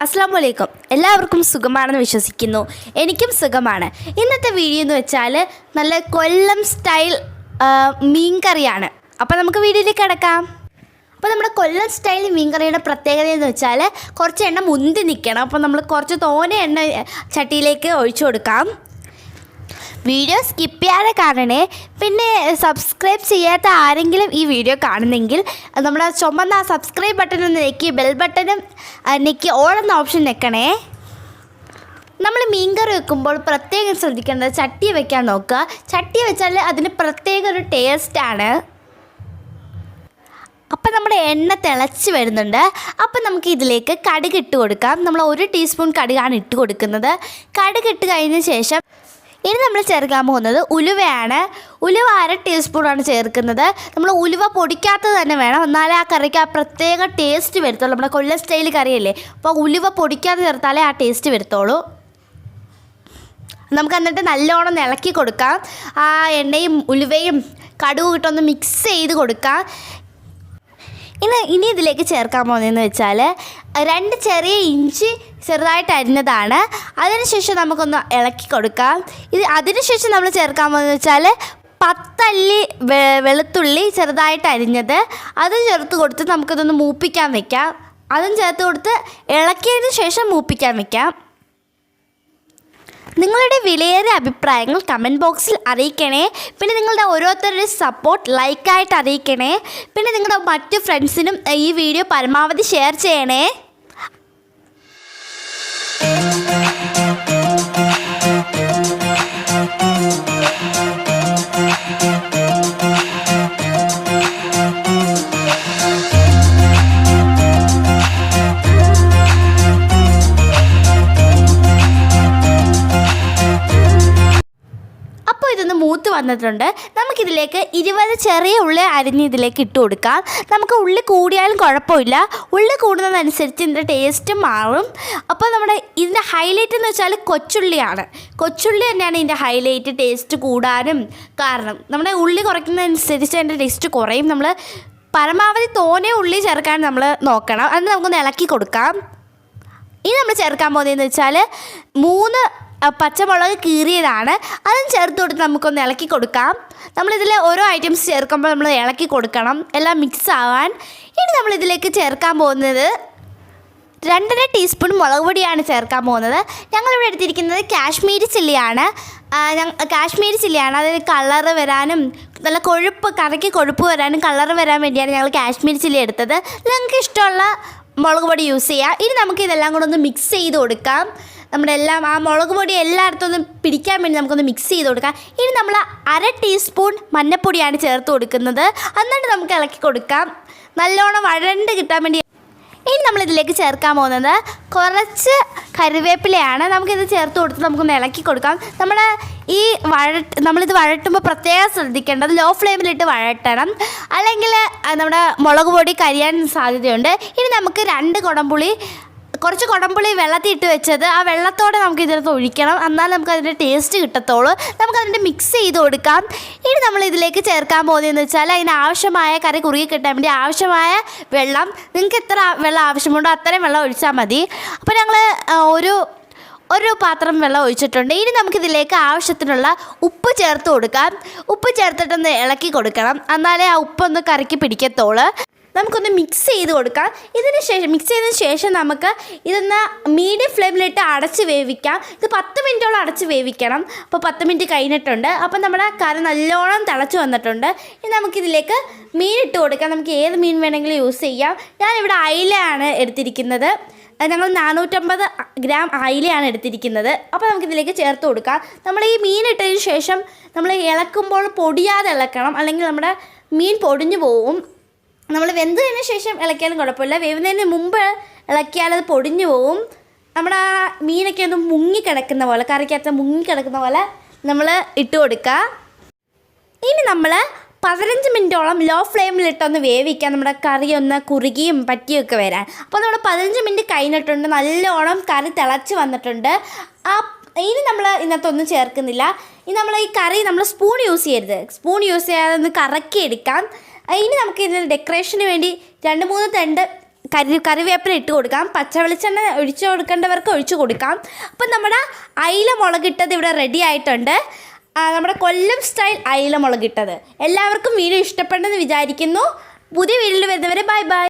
അസ്സലാമു അലൈക്കും. എല്ലാവർക്കും സുഖമാണെന്ന് വിശ്വസിക്കുന്നു. എനിക്കും സുഖമാണ്. ഇന്നത്തെ വീഡിയോ എന്ന് വെച്ചാൽ നല്ല കൊല്ലം സ്റ്റൈൽ മീൻ കറിയാണ്. അപ്പോൾ നമുക്ക് വീഡിയോയിലേക്ക് കിടക്കാം. അപ്പോൾ നമ്മുടെ കൊല്ലം സ്റ്റൈൽ മീൻ കറിയുടെ പ്രത്യേകത എന്ന് വെച്ചാൽ കുറച്ച് എണ്ണ മുന്തി നിൽക്കണം. അപ്പോൾ നമ്മൾ കുറച്ച് തോനെ എണ്ണ ചട്ടിയിലേക്ക് ഒഴിച്ചു കൊടുക്കാം. വീഡിയോ സ്കിപ്പ് ചെയ്യാതെ കാണണേ. പിന്നെ സബ്സ്ക്രൈബ് ചെയ്യാത്ത ആരെങ്കിലും ഈ വീഡിയോ കാണുന്നെങ്കിൽ നമ്മുടെ ചുമന്ന സബ്സ്ക്രൈബ് ബട്ടൺ ഒന്ന് ഞെക്കി ബെൽ ബട്ടനും ഞെക്കി ഓൾ എന്ന ഓപ്ഷൻ ഞെക്കണേ. നമ്മൾ മീൻകറി വെക്കുമ്പോൾ പ്രത്യേകം ശ്രദ്ധിക്കേണ്ടത് ചട്ടി വെക്കാൻ നോക്കുക. ചട്ടി വെച്ചാൽ അതിന് പ്രത്യേക ഒരു ടേസ്റ്റാണ്. അപ്പം നമ്മുടെ എണ്ണ തിളച്ച് വരുന്നുണ്ട്. അപ്പം നമുക്ക് ഇതിലേക്ക് കടുക് ഇട്ട് കൊടുക്കാം. നമ്മൾ 1 ടീസ്പൂൺ കടുകാണ് ഇട്ട് കൊടുക്കുന്നത്. കടുക് ഇട്ട് കഴിഞ്ഞ ശേഷം ഇനി നമ്മൾ ചേർക്കാൻ പോകുന്നത് ഉലുവയാണ്. ഉലുവ 1/2 ടീസ്പൂണാണ് ചേർക്കുന്നത്. നമ്മൾ ഉലുവ പൊടിക്കാത്തത് തന്നെ വേണം, എന്നാലേ ആ കറിക്ക് ആ പ്രത്യേക ടേസ്റ്റ് വരുത്തുള്ളൂ. നമ്മുടെ കൊല്ലം സ്റ്റൈൽ കറിയല്ലേ, അപ്പോൾ ഉലുവ പൊടിക്കാതെ ചേർത്താലേ ആ ടേസ്റ്റ് വരുത്തുള്ളൂ. നമുക്ക് എന്നിട്ട് നല്ലോണം ഇളക്കി കൊടുക്കാം. ആ എണ്ണയും ഉലുവയും കടുവും ഇട്ടൊന്ന് മിക്സ് ചെയ്ത് കൊടുക്കാം. ഇനി ഇതിലേക്ക് ചേർക്കാൻ പോകുന്നതെന്ന് വെച്ചാൽ 2 ചെറിയ ഇഞ്ചി ചെറുതായിട്ട് അരിഞ്ഞതാണ്. അതിനുശേഷം നമുക്കൊന്ന് ഇളക്കി കൊടുക്കാം. അതിനുശേഷം നമ്മൾ ചേർക്കാൻ പോകുന്നതെന്ന് വെച്ചാൽ 10 അല്ലി വെളുത്തുള്ളി ചെറുതായിട്ട് അരിഞ്ഞത്, അത് ചേർത്ത് കൊടുത്ത് നമുക്കതൊന്ന് മൂപ്പിക്കാൻ വയ്ക്കാം. അതും ചേർത്ത് കൊടുത്ത് ഇളക്കിയതിന് ശേഷം മൂപ്പിക്കാൻ വയ്ക്കാം. നിങ്ങളുടെ വിലയേറിയ അഭിപ്രായങ്ങൾ കമൻറ്റ് ബോക്സിൽ അറിയിക്കണേ. പിന്നെ നിങ്ങളുടെ ഓരോരുത്തരുടെ സപ്പോർട്ട് ലൈക്കായിട്ട് അറിയിക്കണേ. പിന്നെ നിങ്ങളുടെ മറ്റു ഫ്രണ്ട്സിനും ഈ വീഡിയോ പരമാവധി ഷെയർ ചെയ്യണേ. ഇതൊന്ന് മൂത്ത് വന്നിട്ടുണ്ട്. നമുക്കിതിലേക്ക് 20 ചെറിയ ഉള്ളി അരിഞ്ഞ് ഇതിലേക്ക് ഇട്ട് കൊടുക്കാം. നമുക്ക് ഉള്ളി കൂടിയാലും കുഴപ്പമില്ല. ഉള്ളി കൂടുന്നതനുസരിച്ച് ഇതിൻ്റെ ടേസ്റ്റ് മാറും. അപ്പോൾ നമ്മുടെ ഇതിൻ്റെ ഹൈലൈറ്റ് എന്ന് വെച്ചാൽ കൊച്ചുള്ളിയാണ്. കൊച്ചുള്ളി തന്നെയാണ് ഇതിൻ്റെ ഹൈലൈറ്റ്, ടേസ്റ്റ് കൂടാനും കാരണം. നമ്മുടെ ഉള്ളി കുറയ്ക്കുന്നതനുസരിച്ച് അതിൻ്റെ ടേസ്റ്റ് കുറയും. നമ്മൾ പരമാവധി തോനെ ഉള്ളി ചേർക്കാൻ നമ്മൾ നോക്കണം. അത് നമുക്കൊന്ന് ഇളക്കി കൊടുക്കാം. ഇനി നമ്മൾ ചേർക്കാൻ പോകുന്നതെന്ന് വെച്ചാൽ 3 പച്ചമുളക് കീറിയതാണ്. അതും ചേർത്ത് കൊടുത്ത് നമുക്കൊന്ന് ഇളക്കി കൊടുക്കാം. നമ്മളിതിൽ ഓരോ ഐറ്റംസ് ചേർക്കുമ്പോൾ നമ്മൾ ഇളക്കി കൊടുക്കണം, എല്ലാം മിക്സ് ആവാൻ. ഇനി നമ്മളിതിലേക്ക് ചേർക്കാൻ പോകുന്നത് 2.5 ടീസ്പൂൺ മുളക് പൊടിയാണ് ചേർക്കാൻ പോകുന്നത്. ഞങ്ങളിവിടെ എടുത്തിരിക്കുന്നത് കാശ്മീരി ചില്ലിയാണ്. അതിന് കളറ് വരാനും നല്ല കറിക്ക് കൊഴുപ്പ് വരാനും കളറ് വരാൻ വേണ്ടിയാണ് ഞങ്ങൾ കാശ്മീരി ചില്ലി എടുത്തത്. നിങ്ങൾക്ക് ഇഷ്ടമുള്ള മുളക് പൊടി യൂസ് ചെയ്യാം. ഇനി നമുക്ക് ഇതെല്ലാം കൂടെ ഒന്ന് മിക്സ് ചെയ്ത് കൊടുക്കാം. ആ മുളക് പൊടി എല്ലായിടത്തും ഒന്ന് പിടിക്കാൻ വേണ്ടി നമുക്കൊന്ന് മിക്സ് ചെയ്ത് കൊടുക്കാം. ഇനി നമ്മൾ 1/2 ടീസ്പൂൺ മഞ്ഞൾപ്പൊടിയാണ് ചേർത്ത് കൊടുക്കുന്നത്. എന്നിട്ട് നമുക്ക് ഇളക്കി കൊടുക്കാം, നല്ലോണം വഴണ്ട് കിട്ടാൻ വേണ്ടി. ഇനി നമ്മളിതിലേക്ക് ചേർക്കാൻ പോകുന്നത് കുറച്ച് കറിവേപ്പിലയാണ്. നമുക്കിത് ചേർത്ത് കൊടുത്ത് നമുക്കൊന്ന് ഇളക്കി കൊടുക്കാം. നമ്മളിത് വഴട്ടുമ്പോൾ പ്രത്യേകം ശ്രദ്ധിക്കേണ്ടത് ലോ ഫ്ലെയിമിലിട്ട് വഴട്ടണം, അല്ലെങ്കിൽ നമ്മുടെ മുളക് പൊടി കരിയാൻ സാധ്യതയുണ്ട്. ഇനി നമുക്ക് 2 കുറച്ച് കുടംപുളി വെള്ളത്തിൽ ഇട്ട് വെച്ചത്, ആ വെള്ളത്തോടെ നമുക്ക് ഇതിനകത്ത് ഒഴിക്കണം, എന്നാൽ നമുക്ക് അതിൻ്റെ ടേസ്റ്റ് കിട്ടത്തുള്ളൂ. നമുക്കതിൻ്റെ മിക്സ് ചെയ്ത് കൊടുക്കാം. ഇനി നമ്മൾ ഇതിലേക്ക് ചേർക്കാൻ പോകുന്നതെന്ന് വെച്ചാൽ അതിനാവശ്യമായ കറി കുറുകി കിട്ടാൻ വേണ്ടി ആവശ്യമായ വെള്ളം, നിങ്ങൾക്ക് എത്ര വെള്ളം ആവശ്യമുണ്ടോ അത്രയും വെള്ളം ഒഴിച്ചാൽ മതി. അപ്പോൾ ഞങ്ങൾ ഒരു പാത്രം വെള്ളം ഒഴിച്ചിട്ടുണ്ട്. ഇനി നമുക്കിതിലേക്ക് ആവശ്യത്തിനുള്ള ഉപ്പ് ചേർത്ത് കൊടുക്കാം. ഉപ്പ് ചേർത്തിട്ടൊന്ന് ഇളക്കി കൊടുക്കണം, എന്നാലേ ആ ഉപ്പൊന്ന് കറിക്ക് പിടിക്കത്തുള്ളൂ. നമുക്കൊന്ന് മിക്സ് ചെയ്ത് കൊടുക്കാം. മിക്സ് ചെയ്തതിന് ശേഷം നമുക്ക് ഇതൊന്ന് മീഡിയം ഫ്ലെയിമിലിട്ട് അടച്ച് വേവിക്കാം. ഇത് 10 മിനിറ്റോളം അടച്ച് വേവിക്കണം. അപ്പോൾ 10 മിനിറ്റ് കഴിഞ്ഞിട്ടുണ്ട്. അപ്പോൾ നമ്മുടെ കറി നല്ലോണം തിളച്ച് വന്നിട്ടുണ്ട്. ഇനി നമുക്കിതിലേക്ക് മീൻ ഇട്ട് കൊടുക്കാം. നമുക്ക് ഏത് മീൻ വേണമെങ്കിലും യൂസ് ചെയ്യാം. ഞാനിവിടെ അയിലയാണ് എടുത്തിരിക്കുന്നത്. ഞങ്ങൾ 450 ഗ്രാം അയിലയാണ് എടുത്തിരിക്കുന്നത്. അപ്പോൾ നമുക്കിതിലേക്ക് ചേർത്ത് കൊടുക്കാം. നമ്മൾ ഈ മീൻ ഇട്ടതിന് ശേഷം നമ്മൾ ഇളക്കുമ്പോൾ പൊടിയാതെ ഇളക്കണം, അല്ലെങ്കിൽ നമ്മുടെ മീൻ പൊടിഞ്ഞു പോകും. നമ്മൾ വെന്തതിന് ശേഷം ഇളക്കിയാലും കുഴപ്പമില്ല, വേവുന്നതിന് മുമ്പ് ഇളക്കിയാലത് പൊടിഞ്ഞു പോവും. നമ്മുടെ ആ മീനൊക്കെ ഒന്ന് മുങ്ങിക്കിടക്കുന്ന പോലെ, കറിക്കകത്ത് മുങ്ങിക്കിടക്കുന്ന പോലെ നമ്മൾ ഇട്ട് കൊടുക്കുക. ഇനി നമ്മൾ 15 മിനിറ്റോളം ലോ ഫ്ലെയിമിലിട്ടൊന്ന് വേവിക്കാം, നമ്മുടെ കറി ഒന്ന് കുറുകിയും പറ്റിയൊക്കെ വരാൻ. അപ്പോൾ നമ്മൾ 15 മിനിറ്റ് കഴിഞ്ഞിട്ടുണ്ട്, നല്ലോണം കറി തിളച്ച് വന്നിട്ടുണ്ട്. ഇനി നമ്മൾ ഇതിനകത്തൊന്നും ചേർക്കുന്നില്ല. ഇനി ഈ കറി സ്പൂൺ യൂസ് ചെയ്യരുത്, സ്പൂൺ യൂസ് ചെയ്യാതെ ഒന്ന് കറക്കി എടുക്കാം. ഇനി നമുക്ക് ഇതിന് ഡെക്കറേഷന് വേണ്ടി 2-3 തണ്ട് കറിവേപ്പില ഇട്ട് കൊടുക്കാം. പച്ച വെളിച്ചെണ്ണ ഒഴിച്ച് കൊടുക്കേണ്ടവർക്ക് ഒഴിച്ച് കൊടുക്കാം. അപ്പം നമ്മുടെ അയില മുളകിട്ടത് ഇവിടെ റെഡി ആയിട്ടുണ്ട്. നമ്മുടെ കൊല്ലം സ്റ്റൈൽ അയില മുളകിട്ടത്. എല്ലാവർക്കും വീഡിയോ ഇഷ്ടപ്പെട്ടെന്ന് വിചാരിക്കുന്നു. പുതിയ വീഡിയോയിൽ വരുന്നവരെ ബൈ ബൈ.